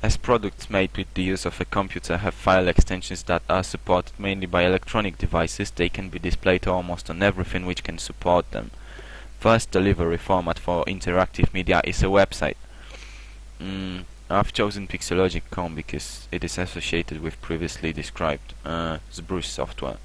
As products made with the use of a computer have file extensions that are supported mainly by electronic devices, they can be displayed almost on everything which can support them. First delivery format for interactive media is a website. I've chosen Pixologic.com because it is associated with previously described ZBrush software.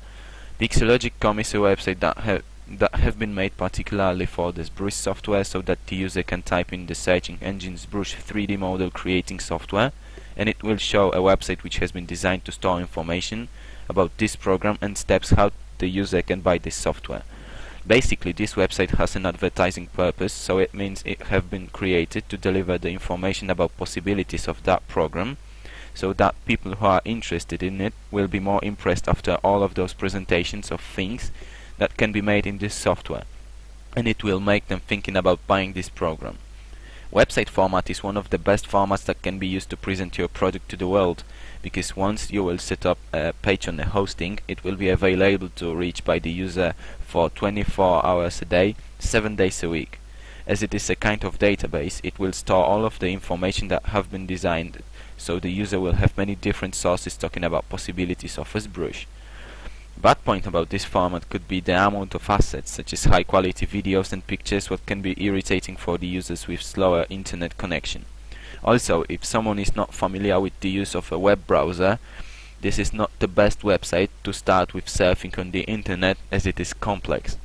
Pixologic.com is a website that have been made particularly for the ZBrush software so that the user can type in the searching engine ZBrush 3D model creating software, and it will show a website which has been designed to store information about this program and steps how the user can buy this software. Basically, this website has an advertising purpose, so it means it have been created to deliver the information about possibilities of that program, so that people who are interested in it will be more impressed after all of those presentations of things that can be made in this software, and it will make them thinking about buying this program. Website format is one of the best formats that can be used to present your product to the world, because once you will set up a page on the hosting, it will be available to reach by the user for 24 hours a day, 7 days a week. As it is a kind of database, it will store all of the information that have been designed, so the user will have many different sources talking about possibilities of ZBrush. Bad point about this format could be the amount of assets, such as high quality videos and pictures, what can be irritating for the users with slower internet connection. Also, if someone is not familiar with the use of a web browser, this is not the best website to start with surfing on the internet, as it is complex.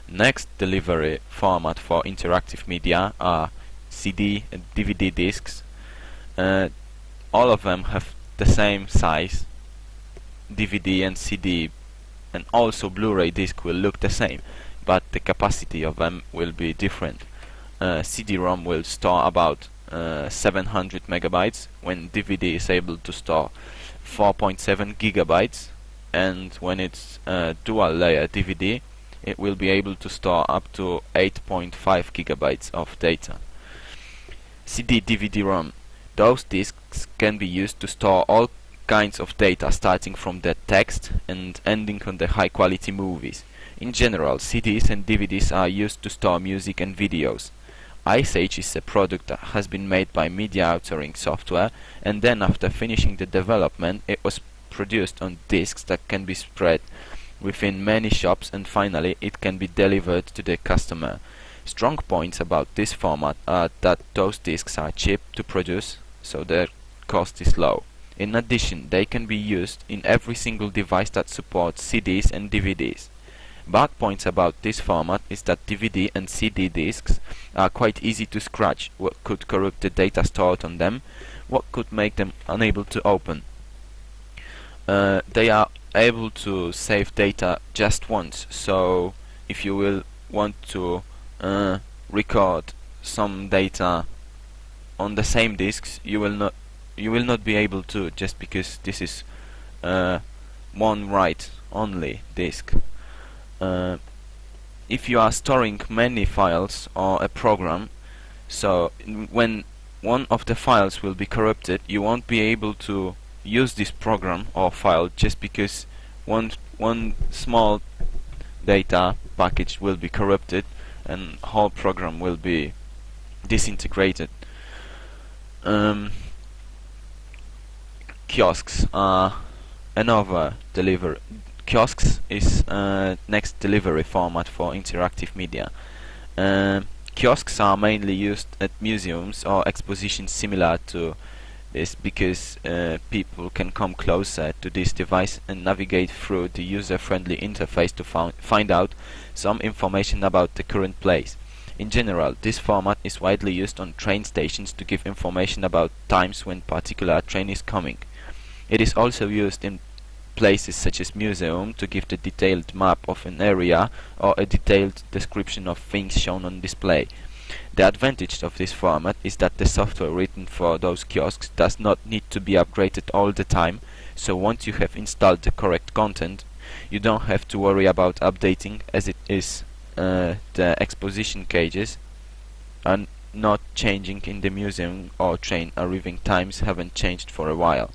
Next delivery format for interactive media are CD and DVD discs. All of them have the same size. DVD and CD and also Blu-ray disc will look the same, but the capacity of them will be different. CD-ROM will store about 700 megabytes, when DVD is able to store 4.7 gigabytes, and when it's dual layer DVD, it will be able to store up to 8.5 gigabytes of data. CD, DVD, ROM. Those discs can be used to store all kinds of data, starting from the text and ending on the high quality movies. In general, CDs and DVDs are used to store music and videos. Ice Age is a product that has been made by media authoring software, and then after finishing the development, it was produced on discs that can be spread within many shops, and finally it can be delivered to the customer. Strong points about this format are that those discs are cheap to produce, so their cost is low. In addition, they can be used in every single device that supports CDs and DVDs. Bad points about this format is that DVD and CD discs are quite easy to scratch, what could corrupt the data stored on them, what could make them unable to open. They are able to save data just once, so if you will want to record some data on the same discs, you will not be able to, just because this is one write only disk. If you are storing many files or a program, so when one of the files will be corrupted, you won't be able to use this program or file, just because one small data package will be corrupted and whole program will be disintegrated. Kiosks are another delivery. Kiosks is next delivery format for interactive media. Kiosks are mainly used at museums or expositions similar to this, because people can come closer to this device and navigate through the user-friendly interface to find out some information about the current place. In general, this format is widely used on train stations to give information about times when particular train is coming. It is also used in places such as museum to give the detailed map of an area or a detailed description of things shown on display. The advantage of this format is that the software written for those kiosks does not need to be upgraded all the time, so once you have installed the correct content, you don't have to worry about updating, as it is the exposition cages are not changing in the museum or train arriving times haven't changed for a while.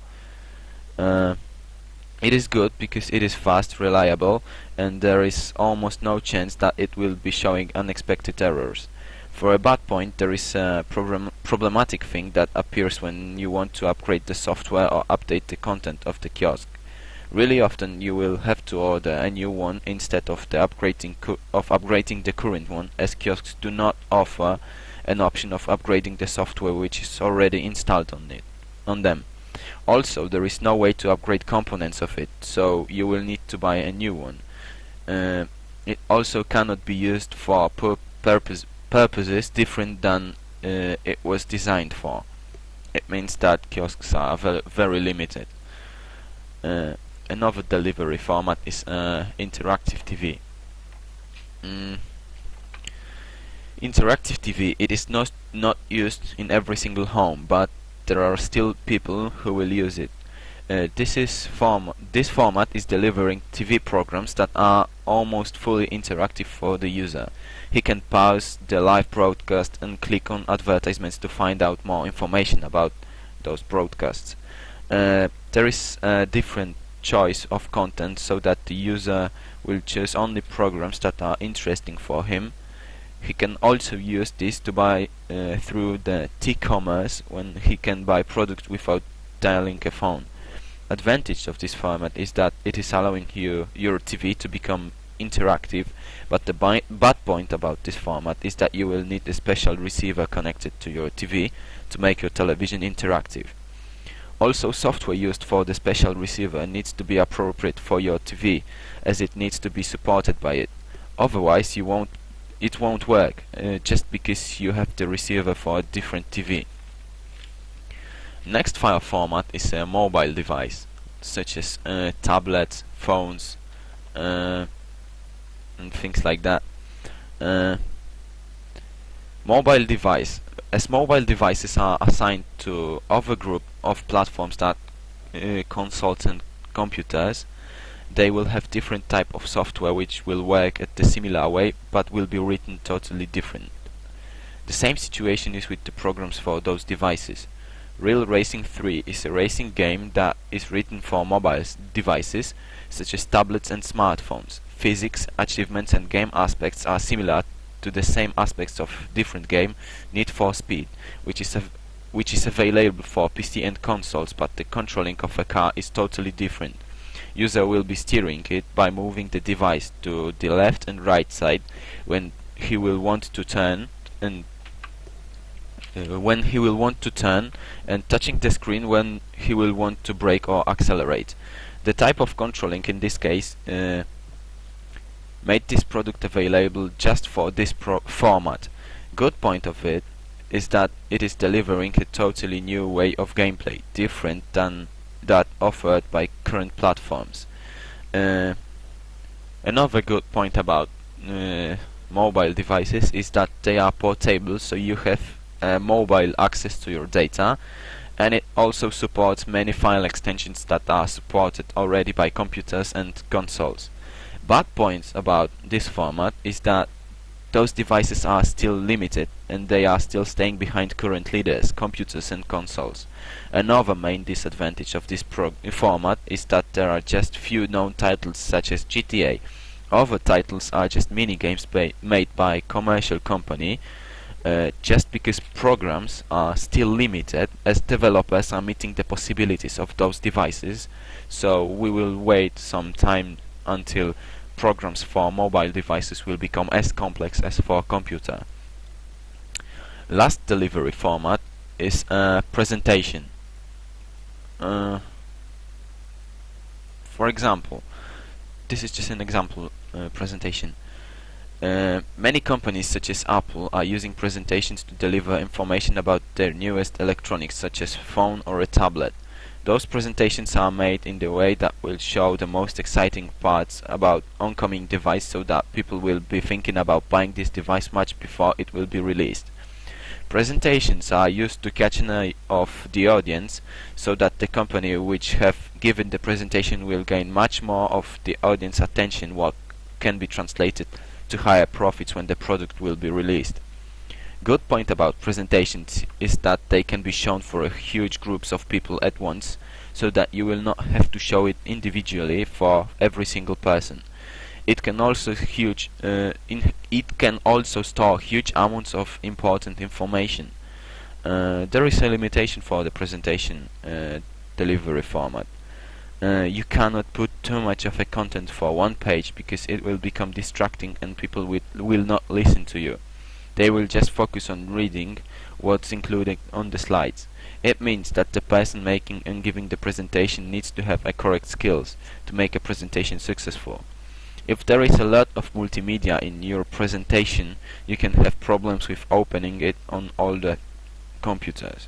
It is good because it is fast, reliable, and there is almost no chance that it will be showing unexpected errors. For a bad point, there is a problematic thing that appears when you want to upgrade the software or update the content of the kiosk. Really often you will have to order a new one instead of upgrading the current one, as kiosks do not offer an option of upgrading the software which is already installed on them. Also, there is no way to upgrade components of it, so you will need to buy a new one. It also cannot be used for purposes different than it was designed for. It means that kiosks are very limited. Another delivery format is interactive TV. Interactive TV, it is not used in every single home, but there are still people who will use it. This format is delivering TV programs that are almost fully interactive for the user. He can pause the live broadcast and click on advertisements to find out more information about those broadcasts. There is a different choice of content so that the user will choose only programs that are interesting for him. He can also use this to buy through the T-commerce when he can buy products without dialing a phone. Advantage of this format is that it is allowing your TV to become interactive, but the bad point about this format is that you will need a special receiver connected to your TV to make your television interactive. Also, software used for the special receiver needs to be appropriate for your TV, as it needs to be supported by it. Otherwise, it won't work, just because you have the receiver for a different TV. Next file format is a mobile device, such as tablets, phones, and things like that. Mobile device. As mobile devices are assigned to other group of platforms that consoles and computers, they will have different type of software which will work at the similar way, but will be written totally different. The same situation is with the programs for those devices. Real Racing 3 is a racing game that is written for mobile devices such as tablets and smartphones. Physics, achievements and game aspects are similar to the same aspects of different game, Need for Speed, which is available for PC and consoles, but the controlling of a car is totally different. User will be steering it by moving the device to the left and right side when he will want to turn, and touching the screen when he will want to brake or accelerate. The type of controlling in this case made this product available just for this format. Good point of it is that it is delivering a totally new way of gameplay, different than that offered by current platforms. Another good point about mobile devices is that they are portable, so you have mobile access to your data, and it also supports many file extensions that are supported already by computers and consoles. Bad points about this format is that those devices are still limited and they are still staying behind current leaders, computers and consoles. Another main disadvantage of this format is that there are just few known titles such as GTA. Other titles are just mini-games made by commercial company, just because programs are still limited as developers are meeting the possibilities of those devices, so we will wait some time until programs for mobile devices will become as complex as for computer. Last delivery format is presentation. For example, this is just an example presentation. Many companies such as Apple are using presentations to deliver information about their newest electronics such as phone or a tablet. Those presentations are made in the way that will show the most exciting parts about oncoming device so that people will be thinking about buying this device much before it will be released. Presentations are used to catch an eye of the audience so that the company which have given the presentation will gain much more of the audience attention, what can be translated to higher profits when the product will be released. Good point about presentations is that they can be shown for huge groups of people at once, so that you will not have to show it individually for every single person. It can also store huge amounts of important information. There is a limitation for the presentation delivery format. You cannot put too much of a content for one page because it will become distracting and people will not listen to you. They will just focus on reading what's included on the slides. It means that the person making and giving the presentation needs to have a correct skills to make a presentation successful. If there is a lot of multimedia in your presentation, you can have problems with opening it on all the computers.